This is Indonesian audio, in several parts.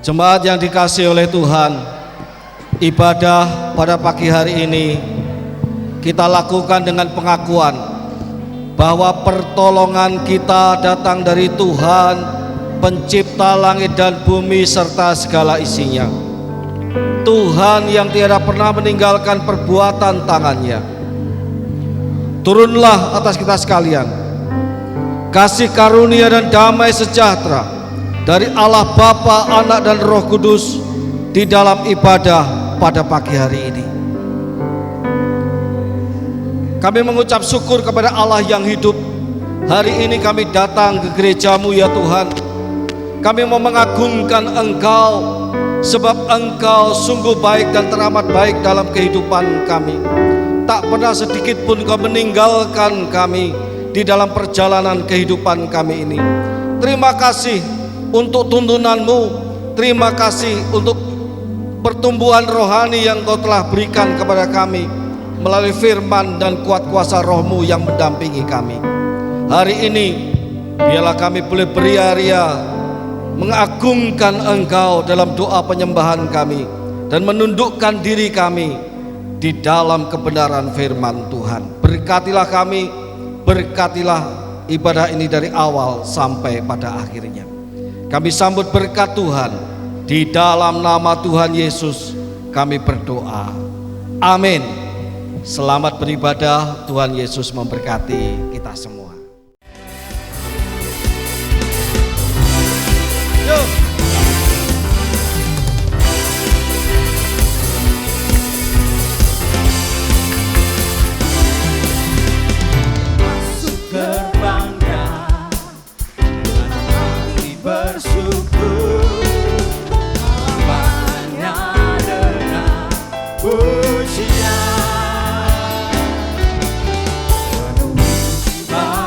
Jemaat yang dikasihi oleh Tuhan, ibadah pada pagi hari ini kita lakukan dengan pengakuan bahwa pertolongan kita datang dari Tuhan, pencipta langit dan bumi serta segala isinya. Tuhan yang tiada pernah meninggalkan perbuatan tangannya. Turunlah atas kita sekalian kasih karunia dan damai sejahtera dari Allah Bapa, Anak dan Roh Kudus di dalam ibadah pada pagi hari ini. Kami mengucap syukur kepada Allah yang hidup. Hari ini kami datang ke gereja-Mu ya Tuhan. Kami mau mengagungkan Engkau, sebab Engkau sungguh baik dan teramat baik dalam kehidupan kami. Tak pernah sedikit pun Kau meninggalkan kami di dalam perjalanan kehidupan kami ini. Terima kasih untuk tuntunan-Mu. Terima kasih untuk pertumbuhan rohani yang Kau telah berikan kepada kami melalui firman dan kuat kuasa Roh-Mu yang mendampingi kami. Hari ini biarlah kami boleh beria-ria mengagungkan Engkau dalam doa penyembahan kami dan menundukkan diri kami di dalam kebenaran firman Tuhan. Berkatilah kami, berkatilah ibadah ini dari awal sampai pada akhirnya. Kami sambut berkat Tuhan. Di dalam nama Tuhan Yesus kami berdoa. Amin. Selamat beribadah. Tuhan Yesus memberkati kita semua. Yuk. Masuk gerbangnya dengan hati bersyukur, halamannya dengan pujian, penuhi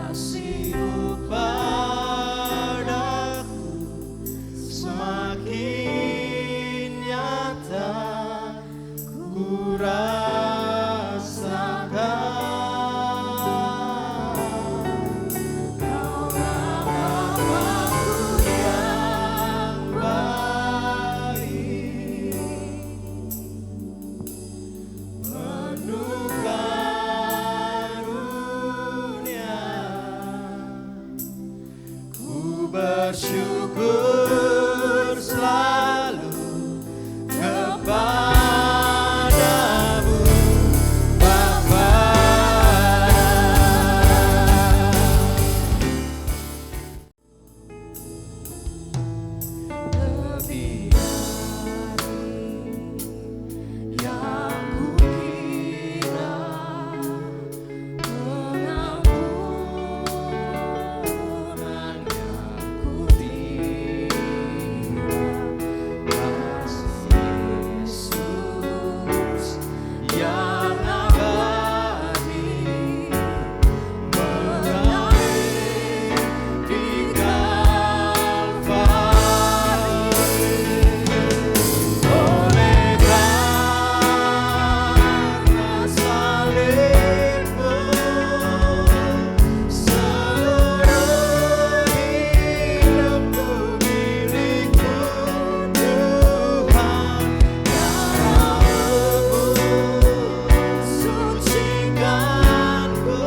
kasih-Mu padaku semakin nyata ku rasakan. Kaulah Bapa-Ku yang baik, penuh karunia. Ku bersyukur selalu kepadamu, Bapa. Lebih dari yang kukira, pengampunan yang kutira, kasih Yesus yang abadi mengalir di Kalvari. Oleh karena salib-Mu, seluruh hidupku milik-Mu, Tuhan. Darah-Mu sucikanku,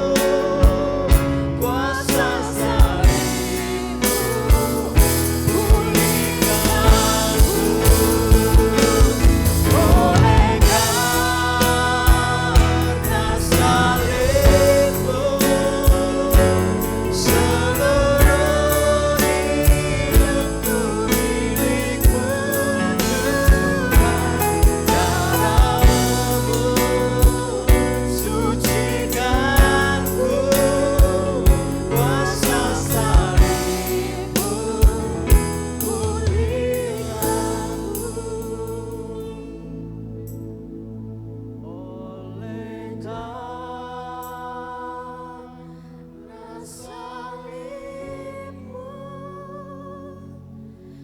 kuasa salib-Mu pulihkanku. Oleh karena salib-Mu, seluruh hidupku milik-Mu, Tuhan. Darah-Mu sucikanku, kuasa salib-Mu pulihkanku. Oleh karena salib-Mu,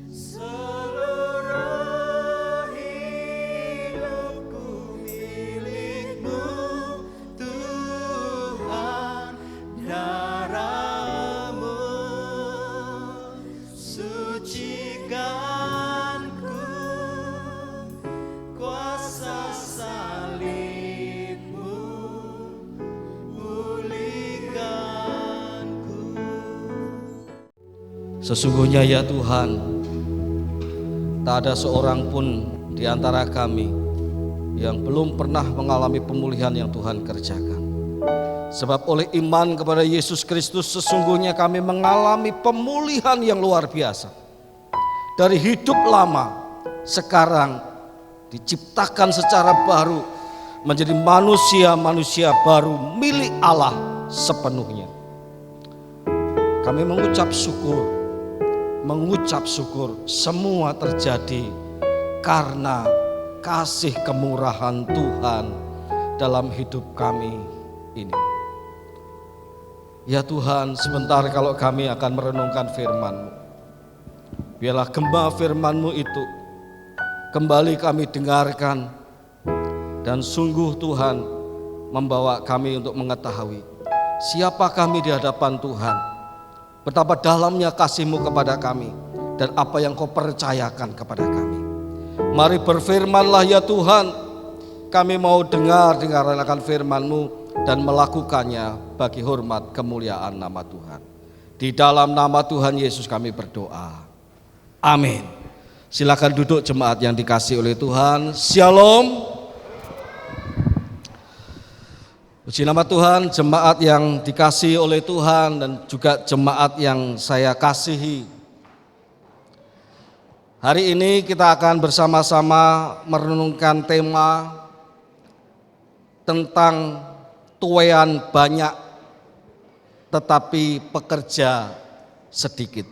seluruh hidupku milik-Mu, Tuhan. Darah-Mu sucikanku, kuasa salib-Mu pulihkanku. Sesungguhnya ya Tuhan, tak ada seorang pun di antara kami yang belum pernah mengalami pemulihan yang Tuhan kerjakan. Sebab oleh iman kepada Yesus Kristus sesungguhnya kami mengalami pemulihan yang luar biasa. Dari hidup lama sekarang diciptakan secara baru menjadi manusia-manusia baru milik Allah sepenuhnya. Kami mengucap syukur semua terjadi karena kasih kemurahan Tuhan dalam hidup kami ini. Ya Tuhan, sebentar kalau kami akan merenungkan firman-Mu, biarlah gema firman-Mu itu kembali kami dengarkan, dan sungguh Tuhan membawa kami untuk mengetahui siapa kami di hadapan Tuhan, betapa dalamnya kasih-Mu kepada kami, dan apa yang Kau percayakan kepada kami. Mari berfirman-Lah ya Tuhan, kami mau dengar akan firman-Mu dan melakukannya bagi hormat kemuliaan nama Tuhan. Di dalam nama Tuhan Yesus kami berdoa. Amin. Silakan duduk jemaat yang dikasihi oleh Tuhan. Shalom. Puji nama Tuhan, jemaat yang dikasihi oleh Tuhan dan juga jemaat yang saya kasihi. Hari ini kita akan bersama-sama merenungkan tema tentang tuaian banyak tetapi pekerja sedikit.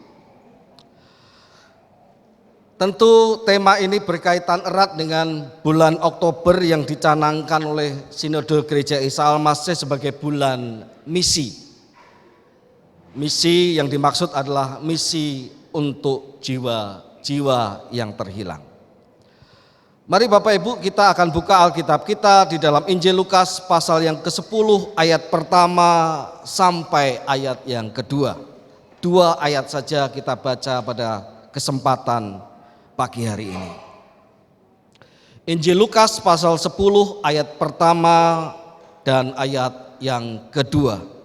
Tentu tema ini berkaitan erat dengan bulan Oktober yang dicanangkan oleh Sinode Gereja Isa Al-Masih sebagai bulan misi. Misi yang dimaksud adalah misi untuk jiwa-jiwa yang terhilang. Mari Bapak Ibu, kita akan buka Alkitab kita di dalam Injil Lukas pasal yang ke-10 ayat pertama sampai ayat yang kedua. 2 ayat saja kita baca pada kesempatan pagi hari ini. Injil Lukas pasal 10 ayat pertama dan ayat yang kedua.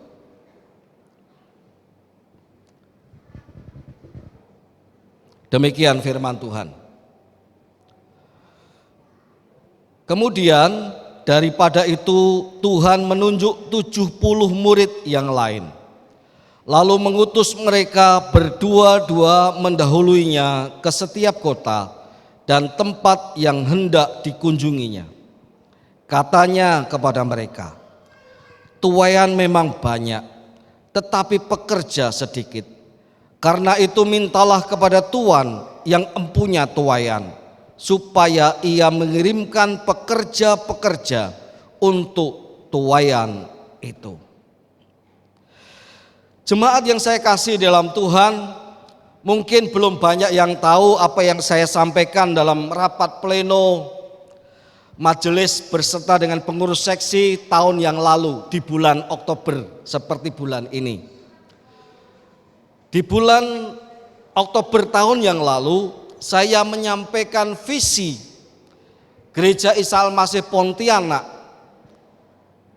Demikian firman Tuhan. Kemudian daripada itu Tuhan menunjuk 70 murid yang lain, lalu mengutus mereka berdua-dua mendahuluinya ke setiap kota dan tempat yang hendak dikunjunginya. Katanya kepada mereka, tuaian memang banyak, tetapi pekerja sedikit. Karena itu mintalah kepada Tuan yang empunya tuaian, supaya ia mengirimkan pekerja-pekerja untuk tuaian itu. Jemaat yang saya kasih dalam Tuhan, mungkin belum banyak yang tahu apa yang saya sampaikan dalam rapat pleno majelis berserta dengan pengurus seksi tahun yang lalu di bulan Oktober seperti bulan ini. Di bulan Oktober tahun yang lalu saya menyampaikan visi Gereja Isa Al-Masih Pontianak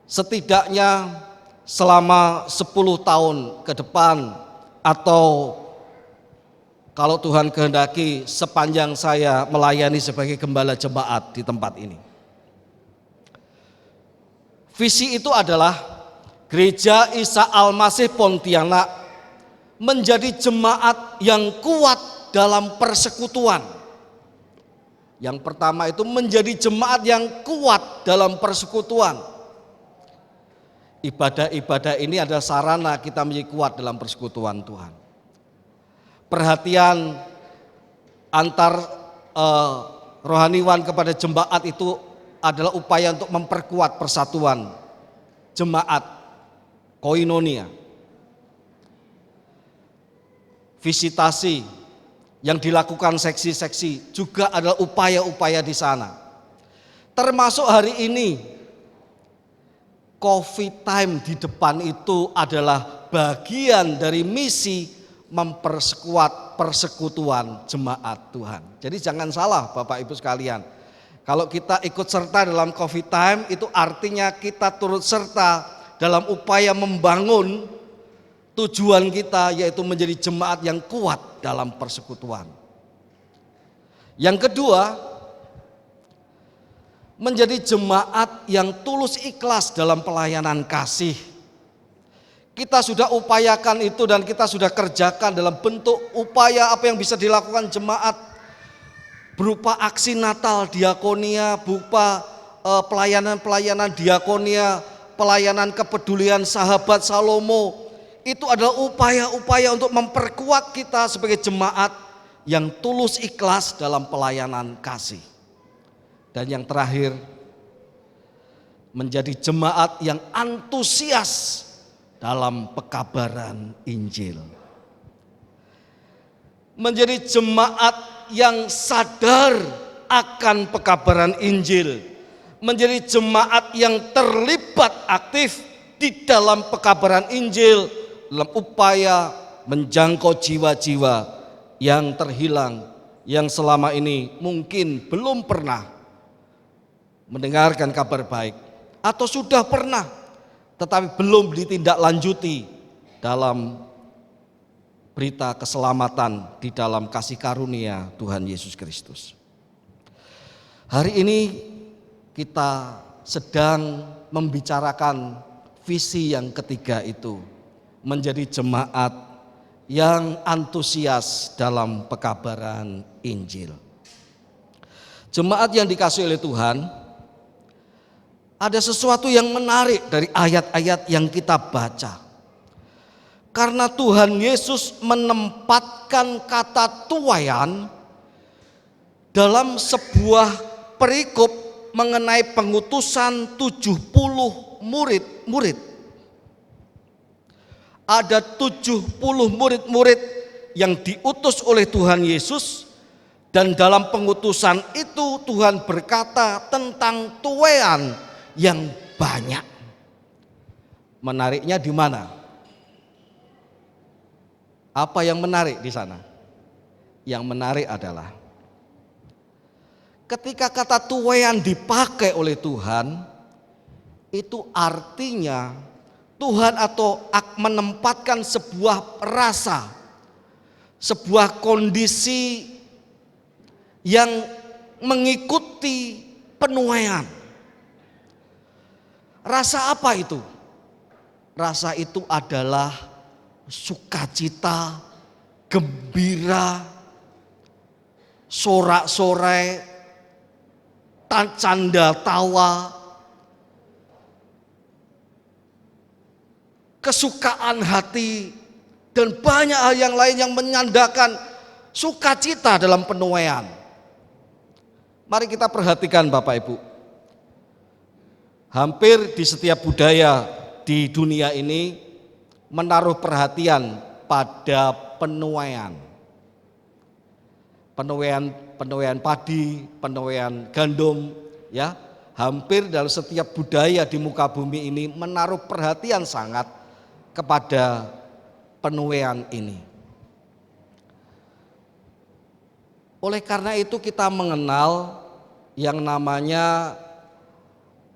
setidaknya selama 10 tahun ke depan, atau kalau Tuhan kehendaki sepanjang saya melayani sebagai gembala jemaat di tempat ini. Visi itu adalah Gereja Isa Al-Masih Pontianak menjadi jemaat yang kuat dalam persekutuan. Yang pertama itu menjadi jemaat yang kuat dalam persekutuan. Ibadah-ibadah ini adalah sarana kita menjadi kuat dalam persekutuan Tuhan. Perhatian antar rohaniwan kepada jemaat itu adalah upaya untuk memperkuat persatuan jemaat, koinonia. Visitasi yang dilakukan seksi-seksi juga adalah upaya-upaya di sana. Termasuk hari ini, Coffee Time di depan itu adalah bagian dari misi memperkuat persekutuan jemaat Tuhan. Jadi jangan salah Bapak Ibu sekalian. Kalau kita ikut serta dalam Coffee Time, itu artinya kita turut serta dalam upaya membangun tujuan kita, yaitu menjadi jemaat yang kuat dalam persekutuan. Yang kedua, menjadi jemaat yang tulus ikhlas dalam pelayanan kasih. Kita sudah upayakan itu dan kita sudah kerjakan dalam bentuk upaya apa yang bisa dilakukan jemaat, berupa aksi Natal diakonia, berupa pelayanan-pelayanan diakonia, pelayanan kepedulian sahabat Salomo. Itu adalah upaya-upaya untuk memperkuat kita sebagai jemaat yang tulus ikhlas dalam pelayanan kasih. Dan yang terakhir, menjadi jemaat yang antusias dalam pekabaran Injil. Menjadi jemaat yang sadar akan pekabaran Injil. Menjadi jemaat yang terlibat aktif di dalam pekabaran Injil, dalam upaya menjangkau jiwa-jiwa yang terhilang, yang selama ini mungkin belum pernah mendengarkan kabar baik, atau sudah pernah tetapi belum ditindaklanjuti dalam berita keselamatan di dalam kasih karunia Tuhan Yesus Kristus. Hari ini kita sedang membicarakan visi yang ketiga itu, menjadi jemaat yang antusias dalam pekabaran Injil. Jemaat yang dikasihi oleh Tuhan, ada sesuatu yang menarik dari ayat-ayat yang kita baca. Karena Tuhan Yesus menempatkan kata tuaian dalam sebuah perikop mengenai pengutusan 70 murid-murid. ada 70 murid-murid yang diutus oleh Tuhan Yesus, dan dalam pengutusan itu Tuhan berkata tentang tuaian yang banyak. Menariknya di mana? Apa yang menarik di sana? Yang menarik adalah ketika kata tuaian dipakai oleh Tuhan, itu artinya Tuhan atau menempatkan sebuah rasa, sebuah kondisi yang mengikuti penuaian. Rasa apa itu? Rasa itu adalah sukacita, gembira, sorak-sorai, canda tawa, kesukaan hati, dan banyak hal yang lain yang menyandakan sukacita dalam penuaian. Mari kita perhatikan Bapak Ibu. Hampir di setiap budaya di dunia ini menaruh perhatian pada penuaian. Penuaian padi, penuaian gandum, ya. Hampir dalam setiap budaya di muka bumi ini menaruh perhatian sangat kepada penuaian ini. Oleh karena itu kita mengenal yang namanya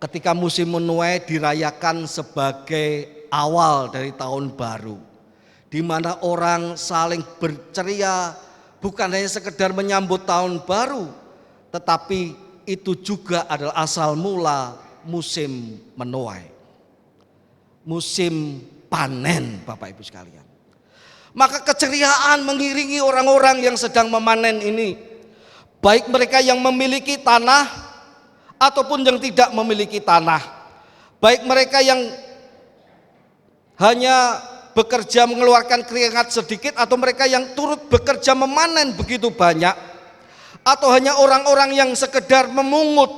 ketika musim menuai dirayakan sebagai awal dari tahun baru, di mana orang saling berceria, bukan hanya sekedar menyambut tahun baru, tetapi itu juga adalah asal mula musim menuai, musim panen Bapak Ibu sekalian. Maka keceriaan mengiringi orang-orang yang sedang memanen ini, baik mereka yang memiliki tanah ataupun yang tidak memiliki tanah, baik mereka yang hanya bekerja mengeluarkan keringat sedikit atau mereka yang turut bekerja memanen begitu banyak, atau hanya orang-orang yang sekedar memungut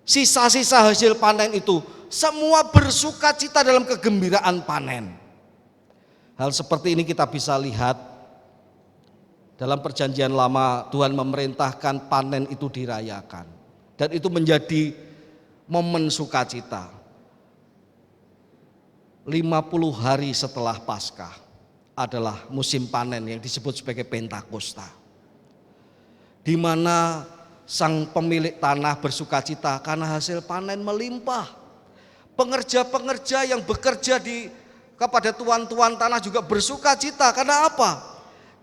sisa-sisa hasil panen itu, semua bersuka cita dalam kegembiraan panen. Hal seperti ini kita bisa lihat dalam perjanjian lama. Tuhan memerintahkan panen itu dirayakan, dan itu menjadi momen sukacita. 50 hari setelah Paskah adalah musim panen yang disebut sebagai Pentakosta, di mana sang pemilik tanah bersukacita karena hasil panen melimpah. Pengerja-pengerja yang bekerja kepada tuan-tuan tanah juga bersukacita. Karena apa?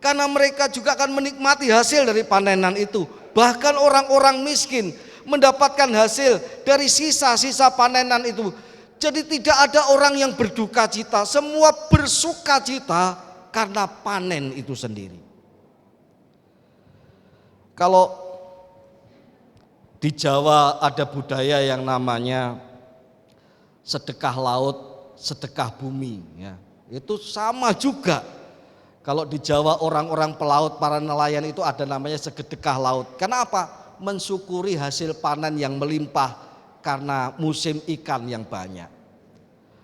Karena mereka juga akan menikmati hasil dari panenan itu. Bahkan orang-orang miskin mendapatkan hasil dari sisa-sisa panenan itu. Jadi tidak ada orang yang berduka cita, semua bersuka cita karena panen itu sendiri. Kalau di Jawa ada budaya yang namanya sedekah laut, sedekah bumi, ya. Itu sama juga. Kalau di Jawa orang-orang pelaut, para nelayan itu ada namanya sedekah laut. Karena apa? Mensyukuri hasil panen yang melimpah karena musim ikan yang banyak.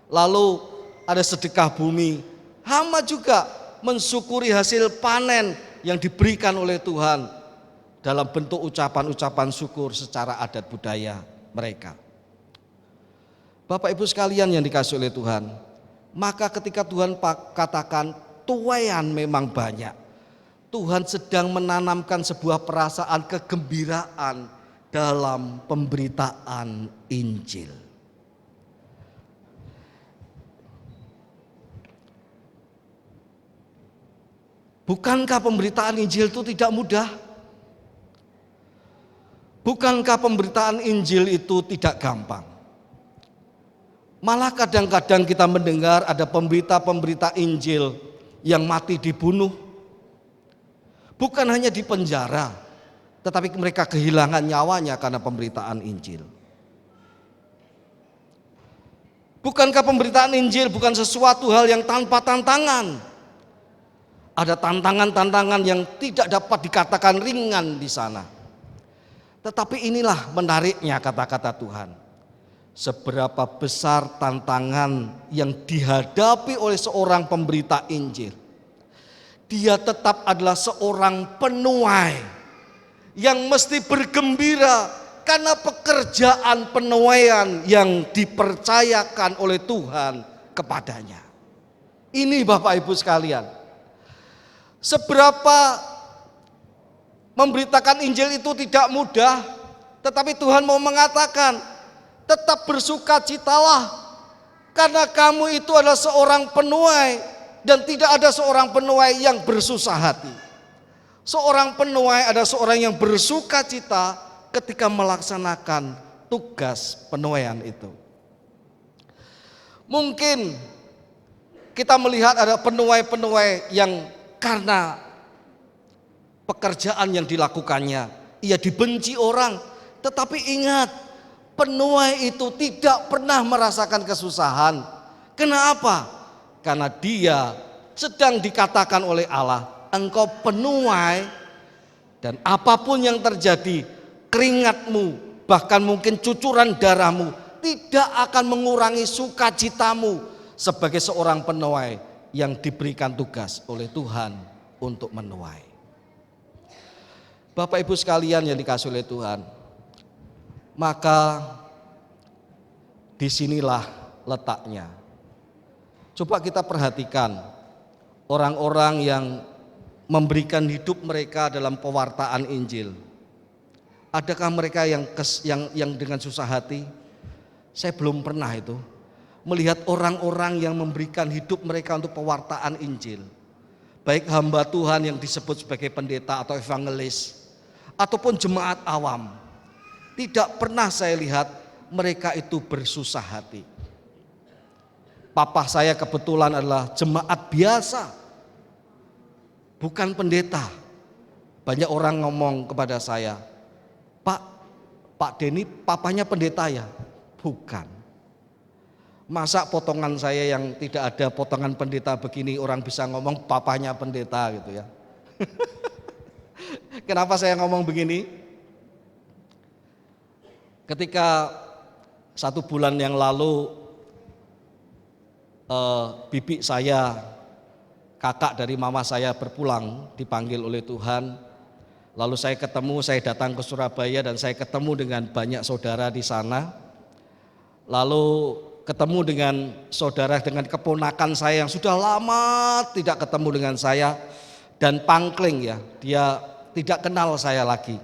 Lalu ada sedekah bumi, sama juga mensyukuri hasil panen yang diberikan oleh Tuhan dalam bentuk ucapan-ucapan syukur secara adat budaya mereka. Bapak Ibu sekalian yang dikasihi oleh Tuhan, maka ketika Tuhan katakan tuaian memang banyak, Tuhan sedang menanamkan sebuah perasaan kegembiraan dalam pemberitaan Injil. Bukankah pemberitaan Injil itu tidak mudah? Bukankah pemberitaan Injil itu tidak gampang? Malah kadang-kadang kita mendengar ada pemberita-pemberita Injil yang mati dibunuh. Bukan hanya di penjara, tetapi mereka kehilangan nyawanya karena pemberitaan Injil. Bukankah pemberitaan Injil bukan sesuatu hal yang tanpa tantangan? Ada tantangan-tantangan yang tidak dapat dikatakan ringan di sana. Tetapi inilah menariknya kata-kata Tuhan. seberapa besar tantangan yang dihadapi oleh seorang pemberita Injil. Dia tetap adalah seorang penuai yang mesti bergembira karena pekerjaan penuaian yang dipercayakan oleh Tuhan kepadanya. Ini Bapak Ibu sekalian, seberapa memberitakan Injil itu tidak mudah, tetapi Tuhan mau mengatakan, tetap bersukacitalah karena kamu itu adalah seorang penuai dan tidak ada seorang penuai yang bersusah hati. Seorang penuai adalah seorang yang bersukacita ketika melaksanakan tugas penuaian itu. Mungkin kita melihat ada penuai-penuai yang karena pekerjaan yang dilakukannya ia dibenci orang, tetapi ingat, penuai itu tidak pernah merasakan kesusahan. Kenapa? Karena dia sedang dikatakan oleh Allah, engkau penuai dan apapun yang terjadi, keringatmu bahkan mungkin cucuran darahmu tidak akan mengurangi sukacitamu sebagai seorang penuai yang diberikan tugas oleh Tuhan untuk menuai. Bapak Ibu sekalian yang dikasihi oleh Tuhan, maka disinilah letaknya. Coba kita perhatikan orang-orang yang memberikan hidup mereka dalam pewartaan Injil. Adakah mereka yang dengan susah hati? Saya belum pernah itu melihat orang-orang yang memberikan hidup mereka untuk pewartaan Injil. Baik hamba Tuhan yang disebut sebagai pendeta atau evangelis, ataupun jemaat awam. Tidak pernah saya lihat mereka itu bersusah hati. Papa saya kebetulan adalah jemaat biasa, bukan pendeta. Banyak orang ngomong kepada saya, Pak Denny papanya pendeta ya? Bukan. Masa potongan saya yang tidak ada potongan pendeta begini orang bisa ngomong papanya pendeta gitu ya. Kenapa saya ngomong begini? Ketika 1 bulan yang lalu bibi saya, kakak dari mama saya berpulang, dipanggil oleh Tuhan. Lalu saya datang ke Surabaya dan saya ketemu dengan banyak saudara di sana. Lalu ketemu dengan saudara, dengan keponakan saya yang sudah lama tidak ketemu dengan saya dan pangkling ya, dia tidak kenal saya lagi.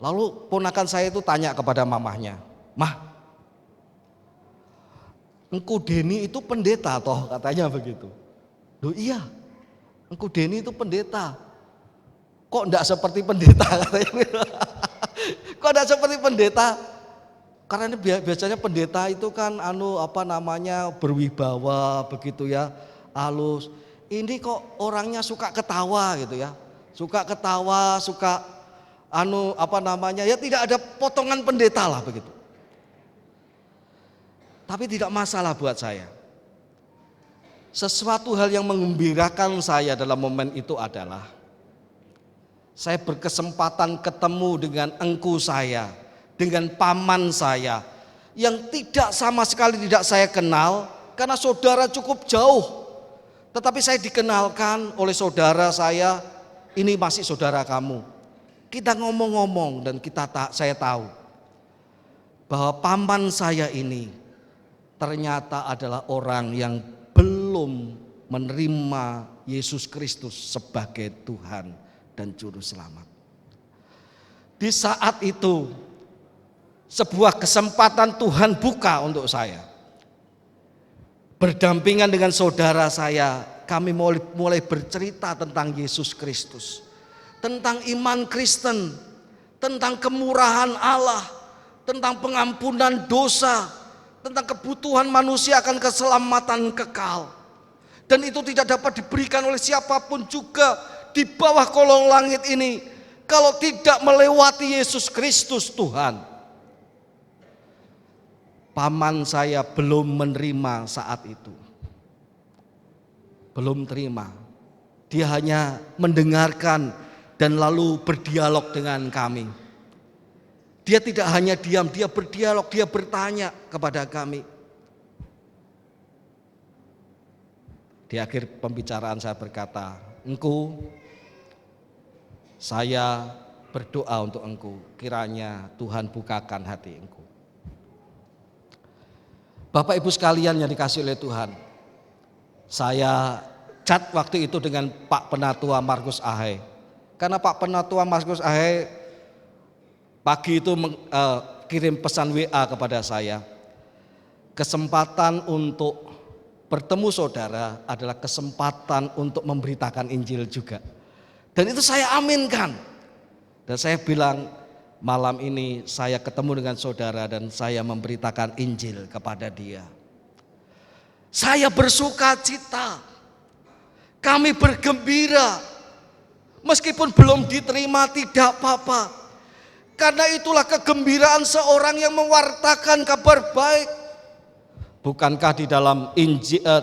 Lalu ponakan saya itu tanya kepada mamahnya, "Mah, engku Denny itu pendeta toh?" katanya begitu. "Loh iya, engku Denny itu pendeta. Kok enggak seperti pendeta?" katanya. "Kok enggak seperti pendeta?" Karena biasanya pendeta itu kan berwibawa begitu ya, halus. Ini kok orangnya suka ketawa gitu ya. Suka ketawa, suka ya tidak ada potongan pendeta lah begitu. Tapi tidak masalah buat saya. Sesuatu hal yang menggembirakan saya dalam momen itu adalah saya berkesempatan ketemu dengan engku saya, dengan paman saya yang tidak sama sekali tidak saya kenal karena saudara cukup jauh. Tetapi saya dikenalkan oleh saudara saya, ini masih saudara kamu. Kita ngomong-ngomong dan saya tahu bahwa paman saya ini ternyata adalah orang yang belum menerima Yesus Kristus sebagai Tuhan dan Juru Selamat. Di saat itu sebuah kesempatan Tuhan buka untuk saya. Berdampingan dengan saudara saya, kami mulai bercerita tentang Yesus Kristus, tentang iman Kristen, tentang kemurahan Allah, tentang pengampunan dosa, tentang kebutuhan manusia akan keselamatan kekal. Dan itu tidak dapat diberikan oleh siapapun juga di bawah kolong langit ini kalau tidak melewati Yesus Kristus Tuhan. Paman saya belum menerima saat itu. Belum terima. Dia hanya mendengarkan dan lalu berdialog dengan kami. Dia tidak hanya diam, dia berdialog, dia bertanya kepada kami. Di akhir pembicaraan saya berkata, "Engkau, saya berdoa untuk engkau, kiranya Tuhan bukakan hati engkau." Bapak Ibu sekalian yang dikasihi oleh Tuhan, saya chat waktu itu dengan Pak Penatua Markus Ahai. Karena Pak Penatua Markus Ahai pagi itu kirim pesan WA kepada saya. Kesempatan untuk bertemu saudara adalah kesempatan untuk memberitakan Injil juga. Dan itu saya aminkan. Dan saya bilang, malam ini saya ketemu dengan saudara dan saya memberitakan Injil kepada dia. Saya bersuka cita. Kami bergembira. Meskipun belum diterima tidak apa-apa. Karena itulah kegembiraan seorang yang mewartakan kabar baik. Bukankah di dalam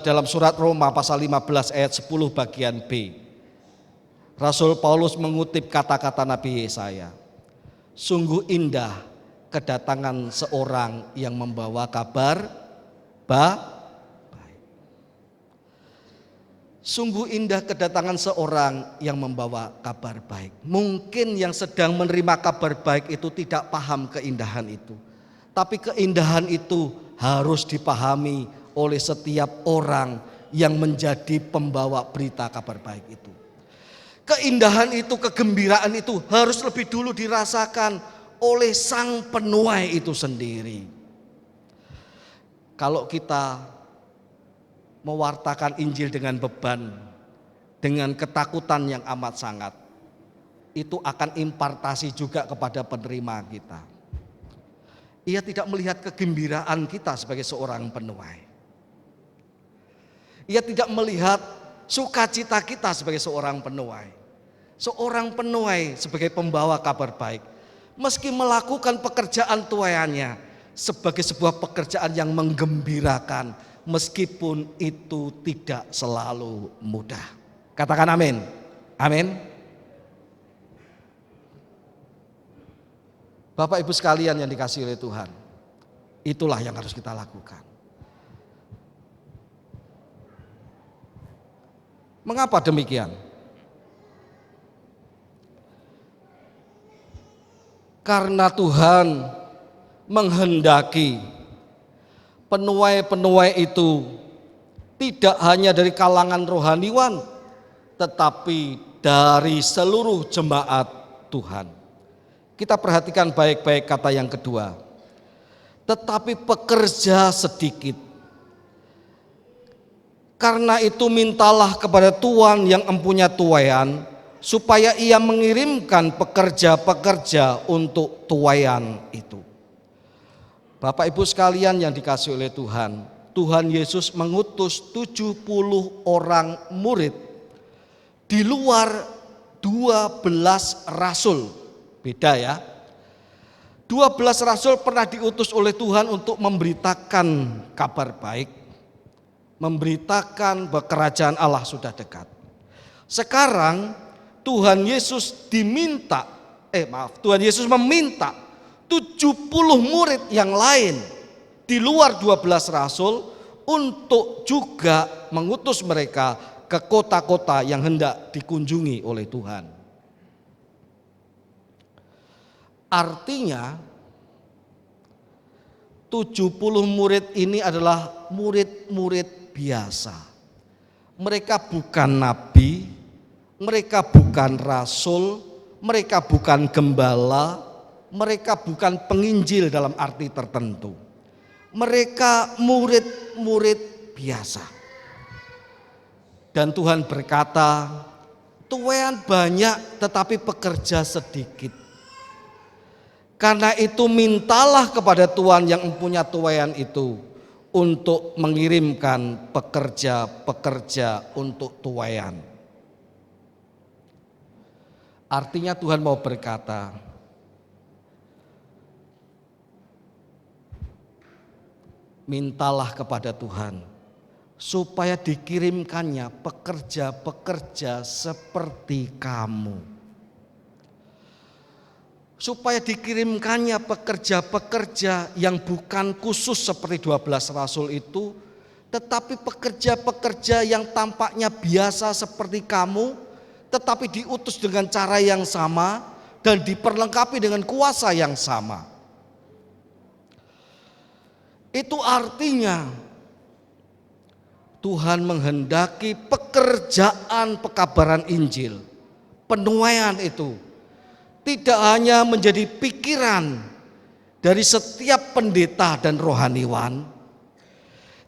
dalam surat Roma pasal 15 ayat 10 bagian B, Rasul Paulus mengutip kata-kata Nabi Yesaya, "Sungguh indah kedatangan seorang yang membawa kabar baik." Sungguh indah kedatangan seorang yang membawa kabar baik. Mungkin yang sedang menerima kabar baik itu tidak paham keindahan itu. Tapi keindahan itu harus dipahami oleh setiap orang yang menjadi pembawa berita kabar baik itu. Keindahan itu, kegembiraan itu harus lebih dulu dirasakan oleh sang penuai itu sendiri. Kalau kita mewartakan Injil dengan beban, dengan ketakutan yang amat sangat, itu akan impartasi juga kepada penerima kita. Ia tidak melihat kegembiraan kita sebagai seorang penuai. Ia tidak melihat sukacita kita sebagai seorang penuai. Seorang penuai sebagai pembawa kabar baik, meski melakukan pekerjaan tuaiannya sebagai sebuah pekerjaan yang menggembirakan, meskipun itu tidak selalu mudah. Katakan amin. Amin. Bapak Ibu sekalian yang dikasihi oleh Tuhan, itulah yang harus kita lakukan. Mengapa demikian? Karena Tuhan menghendaki penuai-penuai itu tidak hanya dari kalangan rohaniwan, tetapi dari seluruh jemaat Tuhan. Kita perhatikan baik-baik kata yang kedua. Tetapi pekerja sedikit. Karena itu mintalah kepada Tuhan yang empunya tuaian, supaya ia mengirimkan pekerja-pekerja untuk tuaian itu. Bapak Ibu sekalian yang dikasihi oleh Tuhan, Tuhan Yesus mengutus 70 orang murid di luar 12 rasul. Beda ya. 12 rasul pernah diutus oleh Tuhan untuk memberitakan kabar baik, memberitakan bahwa kerajaan Allah sudah dekat. Sekarang Tuhan Yesus Tuhan Yesus meminta 70 murid yang lain di luar 12 rasul untuk juga mengutus mereka ke kota-kota yang hendak dikunjungi oleh Tuhan. Artinya 70 murid ini adalah murid-murid biasa. Mereka bukan nabi, mereka bukan rasul, mereka bukan gembala, mereka bukan penginjil dalam arti tertentu. Mereka murid-murid biasa. Dan Tuhan berkata, tuaian banyak tetapi pekerja sedikit. Karena itu mintalah kepada Tuhan yang mempunyai tuaian itu untuk mengirimkan pekerja-pekerja untuk tuaian. Artinya Tuhan mau berkata, mintalah kepada Tuhan supaya dikirimkannya pekerja-pekerja seperti kamu. supaya dikirimkannya pekerja-pekerja yang bukan khusus seperti 12 rasul itu, tetapi pekerja-pekerja yang tampaknya biasa seperti kamu, tetapi diutus dengan cara yang sama dan diperlengkapi dengan kuasa yang sama. Itu artinya Tuhan menghendaki pekerjaan pekabaran Injil, penuaian itu tidak hanya menjadi pikiran dari setiap pendeta dan rohaniwan,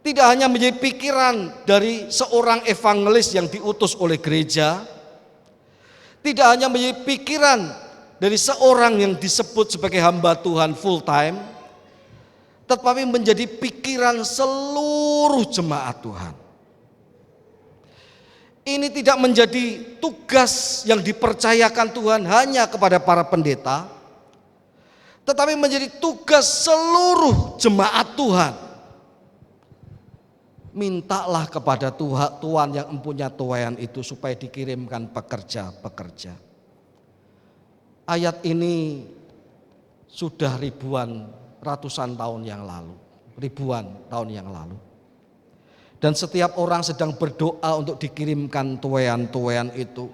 tidak hanya menjadi pikiran dari seorang evangelis yang diutus oleh gereja, tidak hanya menjadi pikiran dari seorang yang disebut sebagai hamba Tuhan full time, tetapi menjadi pikiran seluruh jemaat Tuhan. Ini tidak menjadi tugas yang dipercayakan Tuhan hanya kepada para pendeta, tetapi menjadi tugas seluruh jemaat Tuhan. Mintalah kepada Tuhan yang empunya tuaian itu supaya dikirimkan pekerja-pekerja. Ayat ini sudah ratusan tahun yang lalu, ribuan tahun yang lalu. Dan setiap orang sedang berdoa untuk dikirimkan tuaian-tuaian itu.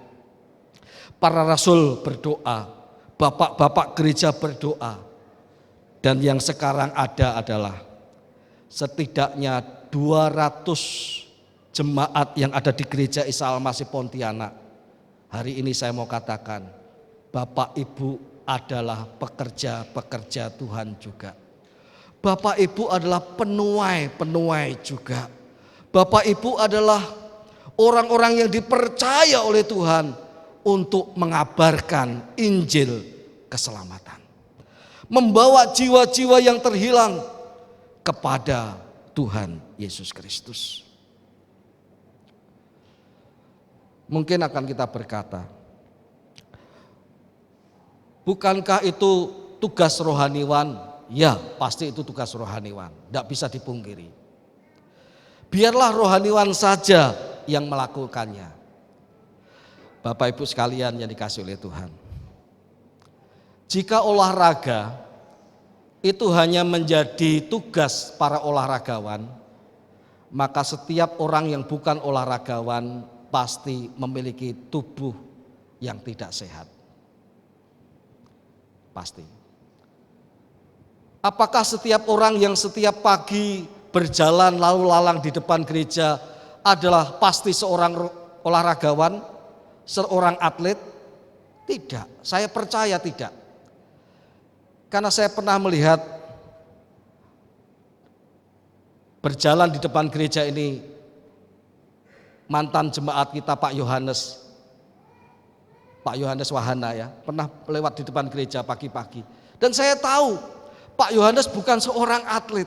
Para rasul berdoa, bapak-bapak gereja berdoa. Dan yang sekarang ada adalah setidaknya 200 jemaat yang ada di gereja Isa Al-Masih Pontianak. Hari ini saya mau katakan, Bapak Ibu adalah pekerja-pekerja Tuhan juga. Bapak Ibu adalah penuai-penuai juga. Bapak Ibu adalah orang-orang yang dipercaya oleh Tuhan untuk mengabarkan Injil keselamatan. Membawa jiwa-jiwa yang terhilang kepada Tuhan Yesus Kristus. Mungkin akan kita berkata, bukankah itu tugas rohaniwan? Ya, pasti itu tugas rohaniwan, tidak bisa dipungkiri. Biarlah rohaniwan saja yang melakukannya. Bapak Ibu sekalian yang dikasihi oleh Tuhan, jika olahraga itu hanya menjadi tugas para olahragawan, maka setiap orang yang bukan olahragawan pasti memiliki tubuh yang tidak sehat. Pasti. Apakah setiap orang yang setiap pagi berjalan lalu lalang di depan gereja adalah pasti seorang olahragawan, seorang atlet? Tidak, saya percaya tidak. Karena saya pernah melihat berjalan di depan gereja ini mantan jemaat kita Pak Yohanes Wahana ya, pernah lewat di depan gereja pagi-pagi. Dan saya tahu Pak Yohanes bukan seorang atlet.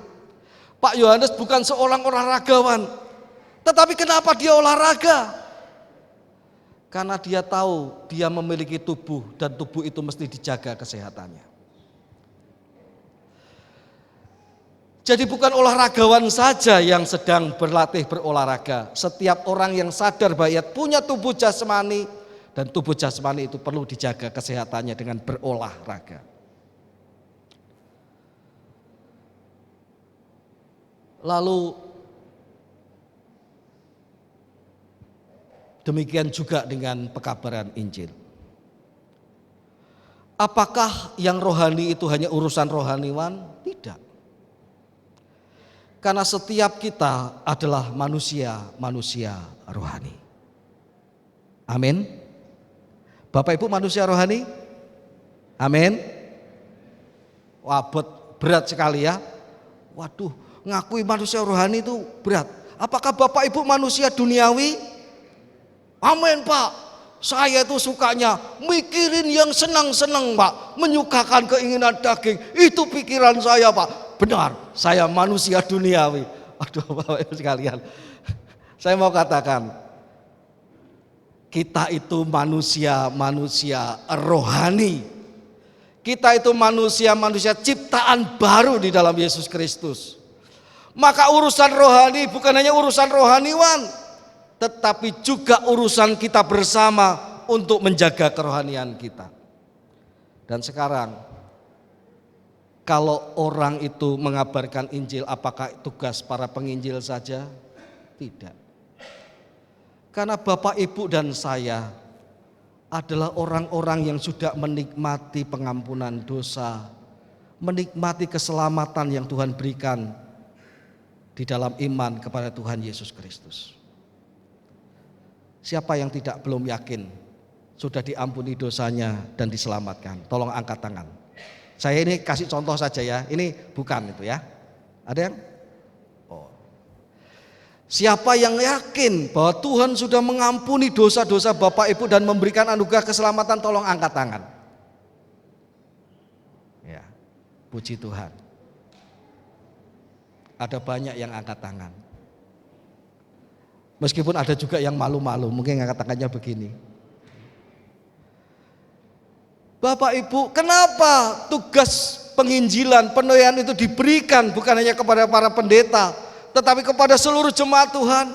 Pak Yohanes bukan seorang olahragawan. Tetapi kenapa dia olahraga? Karena dia tahu dia memiliki tubuh dan tubuh itu mesti dijaga kesehatannya. Jadi bukan olahragawan saja yang sedang berlatih berolahraga. Setiap orang yang sadar bahwa punya tubuh jasmani dan tubuh jasmani itu perlu dijaga kesehatannya dengan berolahraga. Lalu demikian juga dengan pekabaran Injil. Apakah yang rohani itu hanya urusan rohaniwan? Tidak. Karena setiap kita adalah manusia rohani. Amin. Bapak Ibu manusia rohani? Amin. Wah, berat sekali ya. Waduh, ngakui manusia rohani itu berat. Apakah Bapak Ibu manusia duniawi? Amin Pak. Saya itu sukanya mikirin yang senang-senang Pak. Menyukakan keinginan daging. Itu pikiran saya Pak. Benar, saya manusia duniawi. Aduh Bapak Ibu sekalian. Saya mau katakan, kita itu manusia rohani. Kita itu manusia ciptaan baru di dalam Yesus Kristus. Maka urusan rohani bukan hanya urusan rohaniwan, tetapi juga urusan kita bersama untuk menjaga kerohanian kita. Dan sekarang kalau orang itu mengabarkan Injil, apakah tugas para penginjil saja? Tidak. Karena Bapak, Ibu, dan saya adalah orang-orang yang sudah menikmati pengampunan dosa, menikmati keselamatan yang Tuhan berikan di dalam iman kepada Tuhan Yesus Kristus. Siapa yang belum yakin sudah diampuni dosanya dan diselamatkan? Tolong angkat tangan. Saya ini kasih contoh saja ya, ini bukan itu ya. Ada yang? Oh. Siapa yang yakin bahwa Tuhan sudah mengampuni dosa-dosa Bapak Ibu dan memberikan anugerah keselamatan, tolong angkat tangan. Ya, puji Tuhan. Ada banyak yang angkat tangan. Meskipun ada juga yang malu-malu, mungkin angkat tangannya begini. Bapak Ibu, kenapa tugas penginjilan, penuaian itu diberikan bukan hanya kepada para pendeta, tetapi kepada seluruh jemaat Tuhan?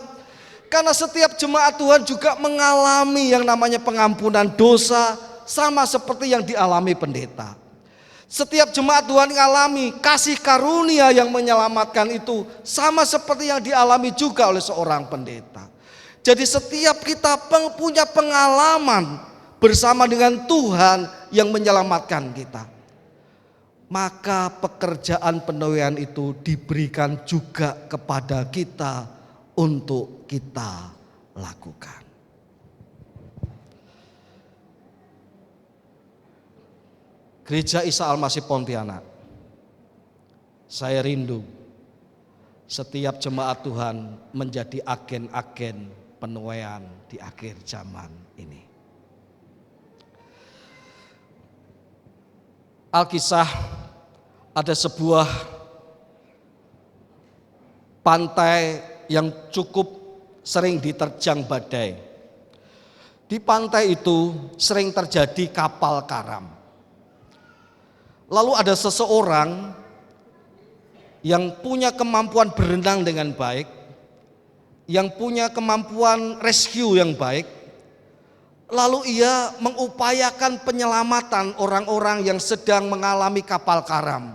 Karena setiap jemaat Tuhan juga mengalami yang namanya pengampunan dosa, sama seperti yang dialami pendeta. Setiap jemaat Tuhan mengalami kasih karunia yang menyelamatkan itu, sama seperti yang dialami juga oleh seorang pendeta. Jadi setiap kita punya pengalaman bersama dengan Tuhan yang menyelamatkan kita. Maka pekerjaan penuaian itu diberikan juga kepada kita untuk kita lakukan. Gereja Isa Al-Masih Pontianak, saya rindu setiap jemaat Tuhan menjadi agen-agen penuaian di akhir zaman ini. Alkisah ada sebuah pantai yang cukup sering diterjang badai. Di pantai itu sering terjadi kapal karam. Lalu ada seseorang yang punya kemampuan berenang dengan baik, yang punya kemampuan rescue yang baik. Lalu ia mengupayakan penyelamatan orang-orang yang sedang mengalami kapal karam.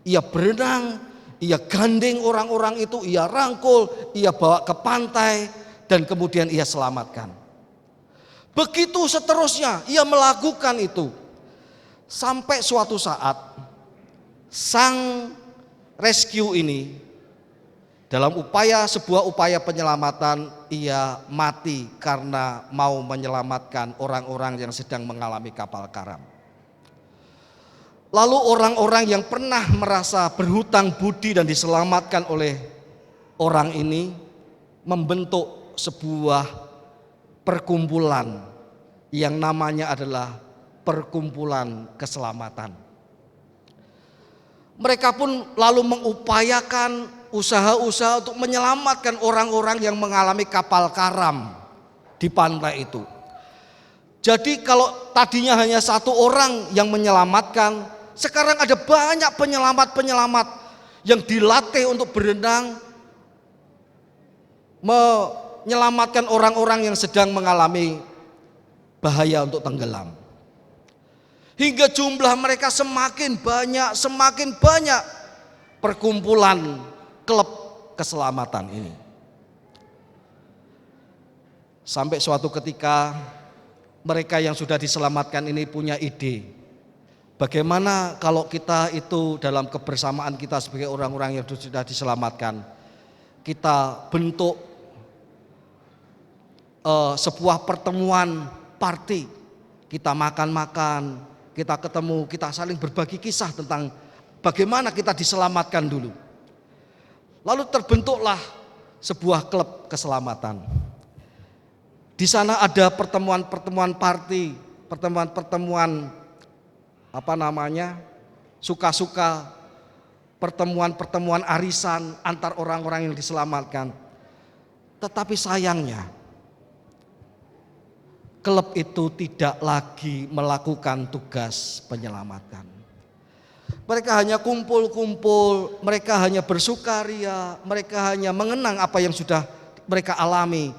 Ia berenang, ia gandeng orang-orang itu, ia rangkul, ia bawa ke pantai, dan kemudian ia selamatkan. Begitu seterusnya ia melakukan itu. Sampai suatu saat sang rescue ini dalam sebuah upaya penyelamatan, ia mati karena mau menyelamatkan orang-orang yang sedang mengalami kapal karam. Lalu orang-orang yang pernah merasa berhutang budi dan diselamatkan oleh orang ini membentuk sebuah perkumpulan yang namanya adalah Perkumpulan Keselamatan. Mereka pun lalu mengupayakan usaha-usaha untuk menyelamatkan orang-orang yang mengalami kapal karam di pantai itu. Jadi kalau tadinya hanya satu orang yang menyelamatkan, sekarang ada banyak penyelamat-penyelamat yang dilatih untuk berenang, menyelamatkan orang-orang yang sedang mengalami bahaya untuk tenggelam. Hingga jumlah mereka semakin banyak perkumpulan klub keselamatan ini. Sampai suatu ketika mereka yang sudah diselamatkan ini punya ide. Bagaimana kalau kita itu dalam kebersamaan kita sebagai orang-orang yang sudah diselamatkan, kita bentuk sebuah pertemuan party. Kita makan-makan, kita ketemu, kita saling berbagi kisah tentang bagaimana kita diselamatkan dulu. Lalu terbentuklah sebuah klub keselamatan. Di sana ada pertemuan-pertemuan party, pertemuan-pertemuan suka-suka, pertemuan-pertemuan arisan antar orang-orang yang diselamatkan. Tetapi sayangnya klub itu tidak lagi melakukan tugas penyelamatan. Mereka hanya kumpul-kumpul, mereka hanya bersukaria, mereka hanya mengenang apa yang sudah mereka alami.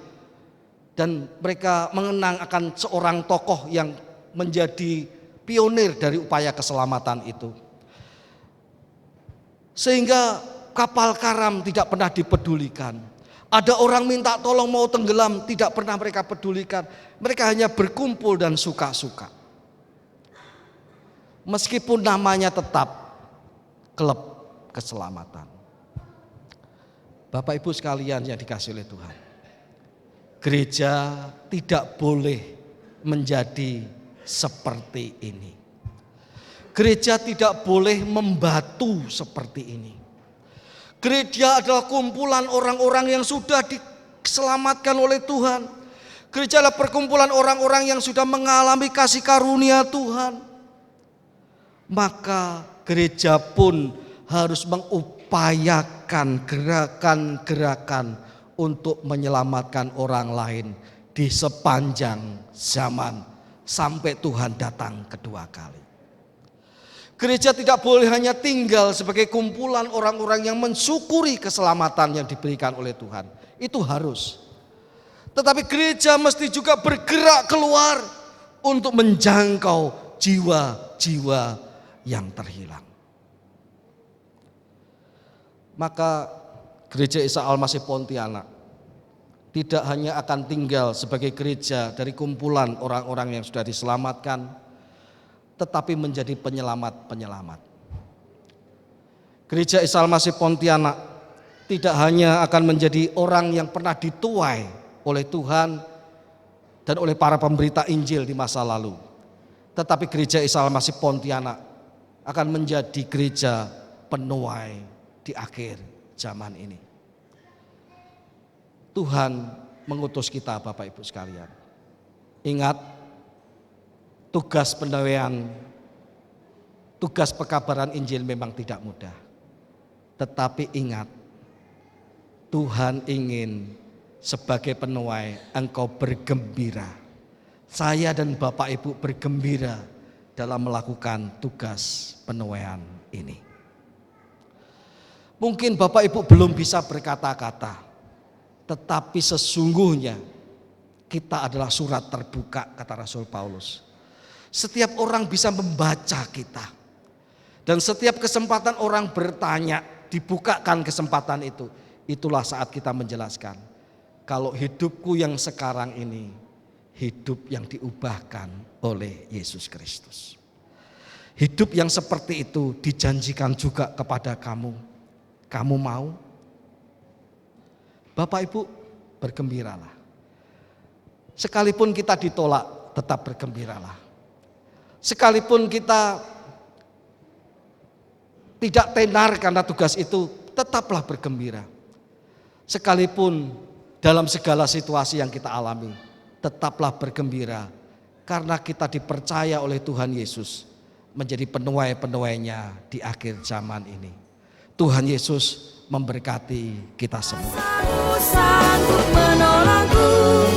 Dan mereka mengenang akan seorang tokoh yang menjadi pionir dari upaya keselamatan itu. Sehingga kapal karam tidak pernah dipedulikan. Ada orang minta tolong mau tenggelam, tidak pernah mereka pedulikan. Mereka hanya berkumpul dan suka-suka. Meskipun namanya tetap klub keselamatan. Bapak Ibu sekalian yang dikasihi oleh Tuhan, gereja tidak boleh menjadi seperti ini. Gereja tidak boleh membatu seperti ini. Gereja adalah kumpulan orang-orang yang sudah diselamatkan oleh Tuhan. Gereja adalah perkumpulan orang-orang yang sudah mengalami kasih karunia Tuhan. Maka gereja pun harus mengupayakan gerakan-gerakan untuk menyelamatkan orang lain di sepanjang zaman sampai Tuhan datang kedua kali. Gereja tidak boleh hanya tinggal sebagai kumpulan orang-orang yang mensyukuri keselamatan yang diberikan oleh Tuhan. Itu harus. Tetapi gereja mesti juga bergerak keluar untuk menjangkau jiwa-jiwa yang terhilang. Maka Gereja Isa Al-Masih Pontianak tidak hanya akan tinggal sebagai gereja dari kumpulan orang-orang yang sudah diselamatkan, tetapi menjadi penyelamat-penyelamat. Gereja Isa Al-Masih Pontianak tidak hanya akan menjadi orang yang pernah dituai oleh Tuhan dan oleh para pemberita Injil di masa lalu, tetapi gereja Isa Al-Masih Pontianak akan menjadi gereja penuai di akhir zaman ini. Tuhan mengutus kita Bapak Ibu sekalian. Ingat, tugas penawaian, tugas pekabaran Injil memang tidak mudah. Tetapi ingat, Tuhan ingin sebagai penuai engkau bergembira. Saya dan Bapak Ibu bergembira dalam melakukan tugas penuaian ini. Mungkin Bapak Ibu belum bisa berkata-kata, tetapi sesungguhnya kita adalah surat terbuka, kata Rasul Paulus. Setiap orang bisa membaca kita. Dan setiap kesempatan orang bertanya, dibukakan kesempatan itu. Itulah saat kita menjelaskan, kalau hidupku yang sekarang ini, hidup yang diubahkan oleh Yesus Kristus. Hidup yang seperti itu dijanjikan juga kepada kamu. Kamu mau? Bapak Ibu, bergembiralah. Sekalipun kita ditolak, tetap bergembiralah. Sekalipun kita tidak tenar karena tugas itu, tetaplah bergembira. Sekalipun dalam segala situasi yang kita alami, tetaplah bergembira. Karena kita dipercaya oleh Tuhan Yesus menjadi penuai-penuainya di akhir zaman ini. Tuhan Yesus memberkati kita semua. Sanggup menolongku.